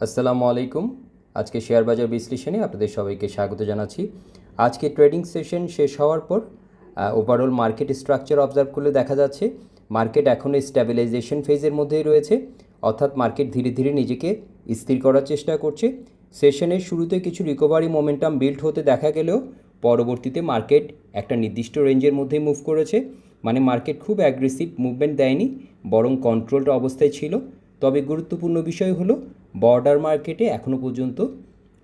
আসসালামু আলাইকুম। আজকে শেয়ার বাজার বিশ্লেষণে আপনাদের সবাইকে স্বাগত জানাচ্ছি। আজকে ট্রেডিং সেশন শেষ হওয়ার পর ওভারঅল মার্কেট স্ট্রাকচার অবজার্ভ করলে দেখা যাচ্ছে মার্কেট এখনও স্ট্যাবিলাইজেশন ফেজের মধ্যেই রয়েছে, অর্থাৎ মার্কেট ধীরে ধীরে নিজেকে স্থির করার চেষ্টা করছে। সেশনের শুরুতে কিছু রিকভারি মোমেন্টাম বিল্ড হতে দেখা গেলেও পরবর্তীতে মার্কেট একটা নির্দিষ্ট রেঞ্জের মধ্যেই মুভ করেছে। মানে মার্কেট খুব অ্যাগ্রেসিভ মুভমেন্ট দেয়নি, বরং কন্ট্রোলড অবস্থায় ছিল। তবে গুরুত্বপূর্ণ বিষয় হলো বর্ডার মার্কেটে এখনও পর্যন্ত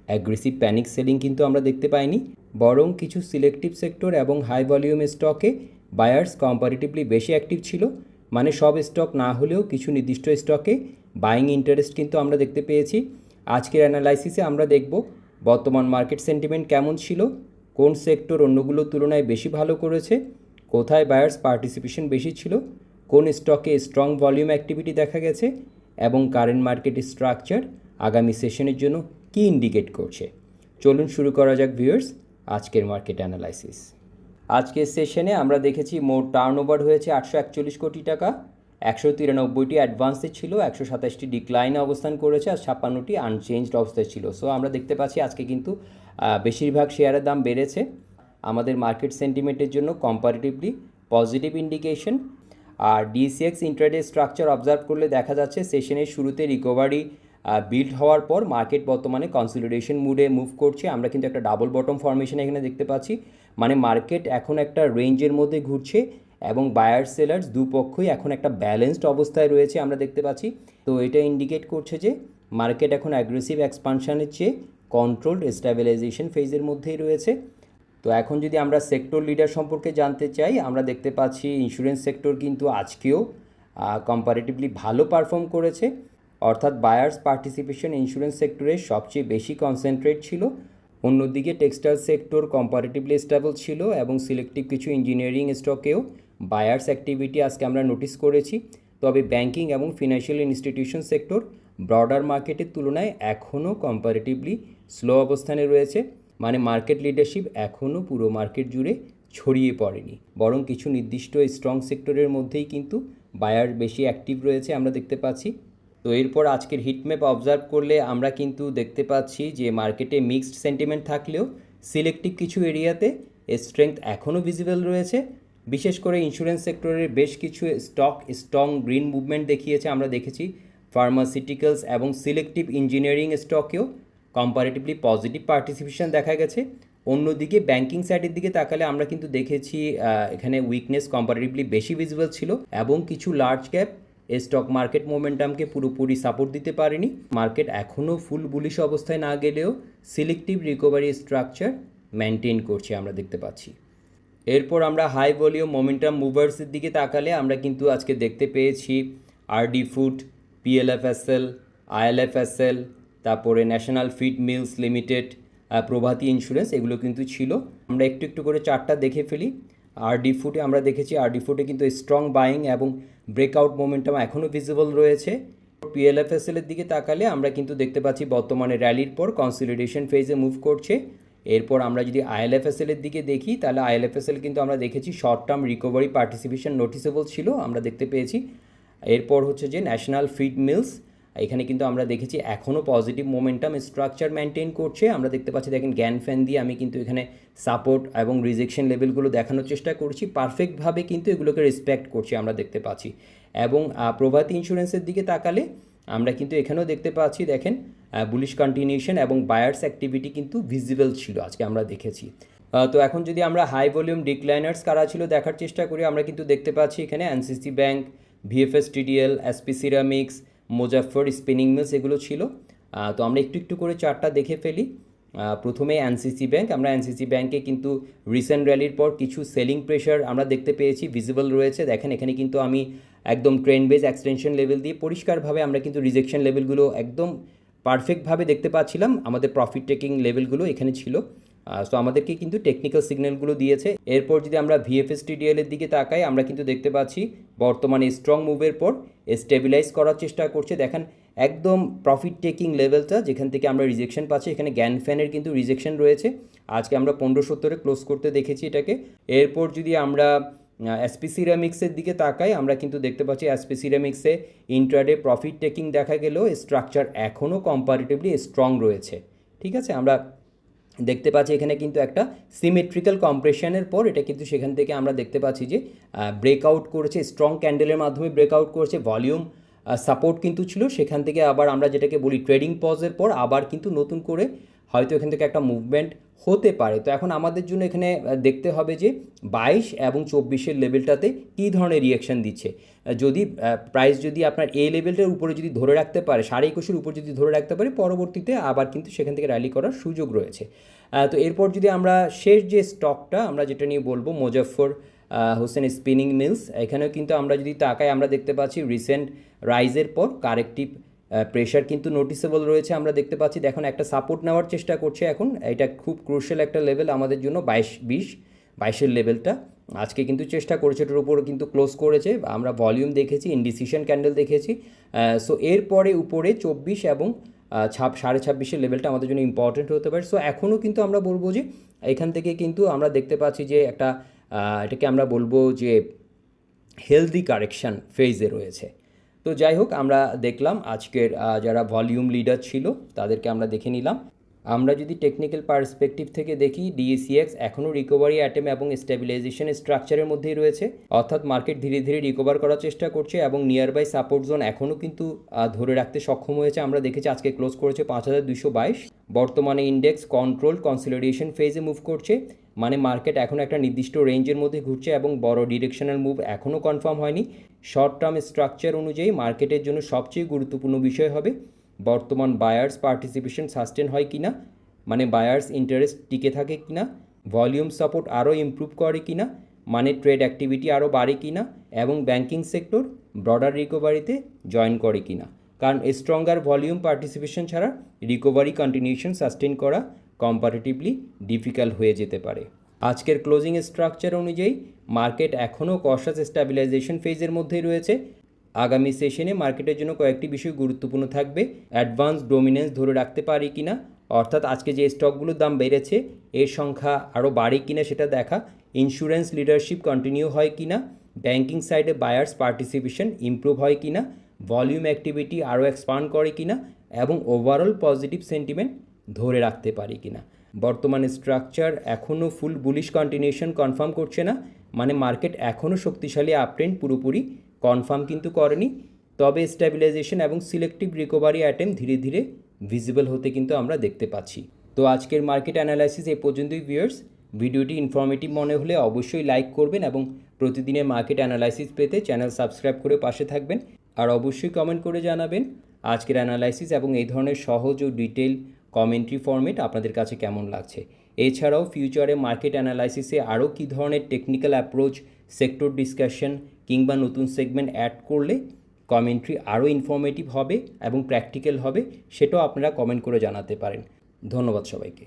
অ্যাগ্রেসিভ প্যানিক সেলিং কিন্তু আমরা দেখতে পাইনি, বরং কিছু সিলেক্টিভ সেক্টর এবং হাই ভলিউম স্টকে বায়ার্স কম্পারেটিভলি বেশি অ্যাক্টিভ ছিল। মানে সব স্টক না হলেও কিছু নির্দিষ্ট স্টকে বাইং ইন্টারেস্ট কিন্তু আমরা দেখতে পেয়েছি। আজকের অ্যানালাইসিসে আমরা দেখব বর্তমান মার্কেট সেন্টিমেন্ট কেমন ছিল, কোন সেক্টর অন্যগুলোর তুলনায় বেশি ভালো করেছে, কোথায় বায়ার্স পার্টিসিপেশন বেশি ছিল, কোন স্টকে স্ট্রং ভলিউম অ্যাক্টিভিটি দেখা গেছে এবং কারেন্ট মার্কেট স্ট্রাকচার আগামী সেশনের জন্য কী ইন্ডিকেট করছে। চলুন শুরু করা যাক ভিউয়ার্স আজকের মার্কেট অ্যানালাইসিস। আজকের সেশনে আমরা দেখেছি মোট টার্নওভার হয়েছে 841 কোটি টাকা, 193টি অ্যাডভান্সে ছিল, 127টি ডিক্লাইনে অবস্থান করেছে আর 56টি আনচেঞ্জড অবস্থায় ছিল। সো আমরা দেখতে পাচ্ছি আজকে কিন্তু বেশিরভাগ শেয়ারের দাম বেড়েছে। আমাদের মার্কেট সেন্টিমেন্টের জন্য কম্পারেটিভলি পজিটিভ ইন্ডিকেশন। আর ডিসিএক্স ইন্ট্রাডে স্ট্রাকচার অবজার্ভ করলে দেখা যাচ্ছে সেশনের শুরুতে রিকভারি বিল্ড হওয়ার পর মার্কেট বর্তমানে কনসলিডেশন মুডে মুভ করছে। আমরা কিন্তু একটা ডাবল বটম ফর্মেশন এখানে দেখতে পাচ্ছি। মানে মার্কেট এখন একটা রেঞ্জের মধ্যে ঘুরছে এবং বায়ার সেলার্স দুপক্ষই এখন একটা ব্যালেন্সড অবস্থায় রয়েছে আমরা দেখতে পাচ্ছি। তো এটা ইন্ডিকেট করছে যে মার্কেট এখন অ্যাগ্রেসিভ এক্সপানশনের চেয়ে কন্ট্রোলড স্ট্যাবিলাইজেশন ফেজের মধ্যেই রয়েছে। তো এখন যদি আমরা সেক্টর লিডার সম্পর্কে জানতে চাই, আমরা দেখতে পাচ্ছি ইন্স্যুরেন্স সেক্টর কিন্তু আজকেও কম্পারেটিভলি ভালো পারফর্ম করেছে, অর্থাৎ বায়ার্স পার্টিসিপেশন ইন্স্যুরেন্স সেক্টরে সবচেয়ে বেশি কনসেন্ট্রেট ছিল। অন্যদিকে টেক্সটাইল সেক্টর কম্পারেটিভলি স্টেবল ছিল এবং সিলেক্টিভ কিছু ইঞ্জিনিয়ারিং স্টকেও বায়ার্স অ্যাক্টিভিটি আজকে আমরা নোটিস করেছি। তবে ব্যাংকিং এবং ফিনান্সিয়াল ইনস্টিটিউশন সেক্টর ব্রডার মার্কেটের তুলনায় এখনও কম্পারেটিভলি স্লো অবস্থানে রয়েছে। মানে মার্কেট লিডারশিপ এখনও পুরো মার্কেট জুড়ে ছড়িয়ে পড়েনি, বরং কিছু নির্দিষ্ট স্ট্রং সেক্টরের মধ্যেই কিন্তু বায়ার বেশি অ্যাক্টিভ রয়েছে আমরা দেখতে পাচ্ছি। তো এরপর আজকের হিটম্যাপ অবজার্ভ করলে আমরা কিন্তু দেখতে পাচ্ছি যে মার্কেটে মিক্সড সেন্টিমেন্ট থাকলেও সিলেক্টিভ কিছু এরিয়াতে স্ট্রেংথ এখনও ভিজিবল রয়েছে। বিশেষ করে ইন্স্যুরেন্স সেক্টরের বেশ কিছু স্টক স্ট্রং গ্রিন মুভমেন্ট দেখিয়েছে আমরা দেখেছি। ফার্মাসিউটিক্যালস এবং সিলেক্টিভ ইঞ্জিনিয়ারিং স্টকেও কম্পারেটিভলি পজিটিভ পার্টিসিপেশন দেখা গেছে। অন্যদিকে ব্যাংকিং সাইডের দিকে তাকালে আমরা কিন্তু দেখেছি এখানে উইকনেস কম্পারেটিভলি বেশি ভিজিবল ছিল এবং কিছু লার্জ ক্যাপ স্টক মার্কেট মোমেন্টামকে পুরোপুরি সাপোর্ট দিতে পারেনি। মার্কেট এখনও ফুল বুলিশ অবস্থায় না গেলেও সিলেক্টিভ রিকভারি স্ট্রাকচার মেনটেন করছে আমরা দেখতে পাচ্ছি। এরপর আমরা হাই ভলিউম মোমেন্টাম মুভার্সের দিকে তাকালে আমরা কিন্তু আজকে দেখতে পেয়েছি আরডি ফুড, পিএলএফএসএল, আইএলএফএসএল, তারপরে ন্যাশনাল ফিড মিলস লিমিটেড, প্রভাতী ইন্স্যুরেন্স, এগুলো কিন্তু ছিল। আমরা একটু একটু করে চার্টটা দেখে ফেলি। আরডি ফুডে আমরা দেখেছি আরডি ফুডে কিন্তু স্ট্রং বাইং এবং ব্রেকআউট মোমেন্টাম এখনও ভিজিবল রয়েছে। পিএলএফএসএলের দিকে তাকালে আমরা কিন্তু দেখতে পাচ্ছি বর্তমানে র্যালির পর কনসলিডেশন ফেজে মুভ করছে। এরপর আমরা যদি আইএলএফএসএলের দিকে দেখি তাহলে আইএলএফএসএল কিন্তু আমরা দেখেছি short term recovery participation noticeable ছিল আমরা দেখতে পেয়েছি। এরপর হচ্ছে যে ন্যাশনাল ফিড মিলস, এখানে কিন্তু আমরা দেখেছি এখনও পজিটিভ মোমেন্টাম স্ট্রাকচার মেনটেন করছে আমরা দেখতে পাচ্ছি। দেখেন জ্ঞান ফ্যান দিয়ে আমি কিন্তু এখানে সাপোর্ট এবং রিজেকশন লেভেলগুলো দেখানোর চেষ্টা করছি, পারফেক্টভাবে কিন্তু এগুলোকে রেসপেক্ট করছি আমরা দেখতে পাচ্ছি। এবং প্রভাতী ইন্স্যুরেন্সের দিকে তাকালে আমরা কিন্তু এখানেও দেখতে পাচ্ছি, দেখেন বুলিশ কন্টিনিউশন এবং বায়ার্স অ্যাক্টিভিটি কিন্তু ভিজিবল ছিল আজকে আমরা দেখেছি। তো এখন যদি আমরা হাই ভলিউম ডিক্লাইনার্স কারা ছিল দেখার চেষ্টা করি, আমরা কিন্তু দেখতে পাচ্ছি এখানে NCC bank, VFS TDL, SP ceramics, Muzaffar spinning mills, এগুলো ছিল। তো আমরা একটু একটু করে চার্টটা দেখে ফেলি। প্রথমে এনসিসি ব্যাংক, আমরা এনসিসি ব্যাংকে কিন্তু রিসেন্ট র্যালির পর কিছু সেলিং প্রেশার আমরা দেখতে পেয়েছি, ভিজিবল রয়েছে। দেখেন এখানে কিন্তু আমি একদম ট্রেন্ড বেজ এক্সটেনশন লেভেল দিয়ে পরিষ্কারভাবে আমরা কিন্তু রিজেকশন লেভেলগুলো একদম পারফেক্টভাবে দেখতে পাচ্ছিলাম। আমাদের প্রফিট টেকিং লেভেলগুলো এখানে ছিল। সো আমাদেরকে কিন্তু টেকনিক্যাল সিগন্যালগুলো দিয়েছে। এরপর যদি আমরা ভিএফএস টিডিএলের দিকে তাকাই আমরা কিন্তু দেখতে পাচ্ছি বর্তমানে স্ট্রং মুভের পর স্টেবিলাইজ করার চেষ্টা করছে। দেখেন একদম প্রফিট টেকিং লেভেলটা যেখান থেকে আমরা রিজেকশন পাচ্ছি, এখানে জ্ঞান ফ্যানের কিন্তু রিজেকশন রয়েছে। আজকে আমরা 1570-এ ক্লোজ করতে দেখেছি এটাকে। এরপর যদি আমরা এসপি সিরামিক্সের দিকে তাকাই, আমরা কিন্তু দেখতে পাচ্ছি এসপি সিরামিক্সে ইন্ট্রাডে প্রফিট টেকিং দেখা গেলেও স্ট্রাকচার এখনও কম্পারেটিভলি স্ট্রং রয়েছে। ঠিক আছে, আমরা দেখতে পাচ্ছি এখানে কিন্তু একটা সিমেট্রিক্যাল কম্প্রেশনের পর এটা কিন্তু সেখান থেকে আমরা দেখতে পাচ্ছি যে ব্রেকআউট করেছে, স্ট্রং ক্যান্ডেলের মাধ্যমে ব্রেকআউট করেছে। ভলিউম সাপোর্ট কিন্তু ছিল, সেখান থেকে আবার আমরা যেটাকে বলি ট্রেডিং পজের পর আবার কিন্তু নতুন করে হয়তো এখান থেকে একটা মুভমেন্ট হতে পারে। তো এখন আমাদের জন্য এখানে দেখতে হবে যে 22 এবং 24-এর লেভেলটাতে কী ধরনের রিয়াকশান দিচ্ছে। যদি প্রাইস যদি আপনার এই লেভেলটার উপরে যদি ধরে রাখতে পারে, 21.5-এর উপর যদি ধরে রাখতে পারে, পরবর্তীতে আবার কিন্তু সেখান থেকে র্যালি করার সুযোগ রয়েছে। তো এরপর যদি আমরা শেষ যে স্টকটা আমরা যেটা নিয়ে বলবো, মুজাফফর হোসেন স্পিনিং মিলস, এখানেও কিন্তু আমরা যদি তাকাই আমরা দেখতে পাচ্ছি রিসেন্ট রাইজের পর কারেক্টিভ প্রেশার কিন্তু নোটিসেবল রয়েছে। আমরা দেখতে পাচ্ছি দেখুন একটা সাপোর্ট নেওয়ার চেষ্টা করছে এখন, এটা খুব ক্রুশিয়াল একটা লেভেল আমাদের জন্য 22-20-22-এর লেভেলটা আজকে কিন্তু চেষ্টা করেছে, এটার উপরে কিন্তু ক্লোজ করেছে। আমরা ভলিউম দেখেছি, ইনডিসিশন ক্যান্ডেল দেখেছি। সো এরপরে উপরে 24 এবং 26.5-এর লেভেলটা আমাদের জন্য ইম্পর্টেন্ট হতে পারে। সো এখনও কিন্তু আমরা বলবো যে এখান থেকে কিন্তু আমরা দেখতে পাচ্ছি যে একটা এটাকে আমরা বলবো যে হেলদি কারেকশান ফেজে রয়েছে। তো যাই হোক, আমরা দেখলাম আজকের যারা ভলিউম লিডার ছিল তাদেরকে আমরা দেখে নিলাম। আমরা যদি টেকনিক্যাল পার্সপেক্টিভ থেকে দেখি, ডিএসিএক্স এখনও রিকভারি অ্যাটেম এবং স্টেবিলাইজেশন স্ট্রাকচারের মধ্যেই রয়েছে, অর্থাৎ মার্কেট ধীরে ধীরে রিকভার করার চেষ্টা করছে এবং নিয়ার বাই সাপোর্ট জোন এখনও কিন্তু ধরে রাখতে সক্ষম হয়েছে। আমরা দেখেছি আজকে ক্লোজ করেছে 5222। বর্তমানে ইন্ডেক্স কন্ট্রোল কনসলিডেশন ফেজে মুভ করছে, মানে মার্কেট এখন একটা নির্দিষ্ট রেঞ্জের মধ্যে ঘুরছে এবং বড় ডিরেকশনাল মুভ এখনও কনফার্ম হয়নি। শর্ট টার্ম স্ট্রাকচার অনুযায়ী মার্কেটের জন্য সবচেয়ে গুরুত্বপূর্ণ বিষয় হবে বর্তমান বায়ার্স পার্টিসিপেশন সাস্টেন হয় কিনা, মানে বায়ার্স ইন্টারেস্ট টিকে থাকে কিনা, ভলিউম সাপোর্ট আরও ইমপ্রুভ করে কিনা, মানে ট্রেড অ্যাক্টিভিটি আরও বাড়ে কিনা, এবং ব্যাংকিং সেক্টর ব্রডার রিকভারিতে জয়েন করে কিনা। কারণ স্ট্রঙ্গার ভলিউম পার্টিসিপেশন ছাড়া রিকভারি কন্টিনিউশন সাস্টেন করা কম্পারেটিভলি ডিফিকাল্ট হয়ে যেতে পারে। আজকের ক্লোজিং স্ট্রাকচার অনুযায়ী মার্কেট এখনও কশাস স্ট্যাবিলাইজেশন ফেজের মধ্যেই রয়েছে। আগামী সেশনে মার্কেটের জন্য কয়েকটি বিষয় গুরুত্বপূর্ণ থাকবে। অ্যাডভান্স ডোমিনেন্স ধরে রাখতে পারি কিনা, অর্থাৎ আজকে যে স্টকগুলোর দাম বেড়েছে এর সংখ্যা আরও বাড়ে কিনা সেটা দেখা, ইন্স্যুরেন্স লিডারশিপ কন্টিনিউ হয় কিনা, ব্যাংকিং সাইডে বায়ার্স পার্টিসিপেশন ইমপ্রুভ হয় কিনা, ভলিউম অ্যাক্টিভিটি আরও এক্সপান্ড করে কিনা, এবং ওভারঅল পজিটিভ সেন্টিমেন্ট ধরে রাখতে পারি কিনা। বর্তমানে স্ট্রাকচার এখনও ফুল বুলিশ কন্টিনিউশন কনফার্ম করছে না, মানে মার্কেট এখনও শক্তিশালী আপট্রেন্ড পুরোপুরি কনফার্ম কিন্তু করেনি, তবে স্ট্যাবিলাইজেশন এবং সিলেক্টিভ রিকভারি অ্যাটেম্প ধীরে ধীরে ভিজিবল হতে কিন্তু আমরা দেখতে পাচ্ছি। তো আজকের মার্কেট অ্যানালাইসিস এই পর্যন্তই ভিউয়ার্স। ভিডিওটি ইনফরমেটিভ মনে হলে অবশ্যই লাইক করবেন এবং প্রতিদিনের মার্কেট অ্যানালাইসিস পেতে চ্যানেল সাবস্ক্রাইব করে পাশে থাকবেন, আর অবশ্যই কমেন্ট করে জানাবেন আজকের অ্যানালাইসিস এবং এই ধরনের সহজ ও ডিটেল কমেন্ট্রি ফরম্যাট আপনাদের কাছে কেমন লাগছে। এছাড়াও ফিউচারে মার্কেট অ্যানালাইসিসে আরও কী ধরনের টেকনিক্যাল অ্যাপ্রোচ, সেক্টর ডিসকাশন কিংবা নতুন সেগমেন্ট অ্যাড করলে কমেন্ট্রি আরও ইনফরমেটিভ হবে এবং প্র্যাকটিক্যাল হবে, সেটাও আপনারা কমেন্ট করে জানাতে পারেন। ধন্যবাদ সবাইকে।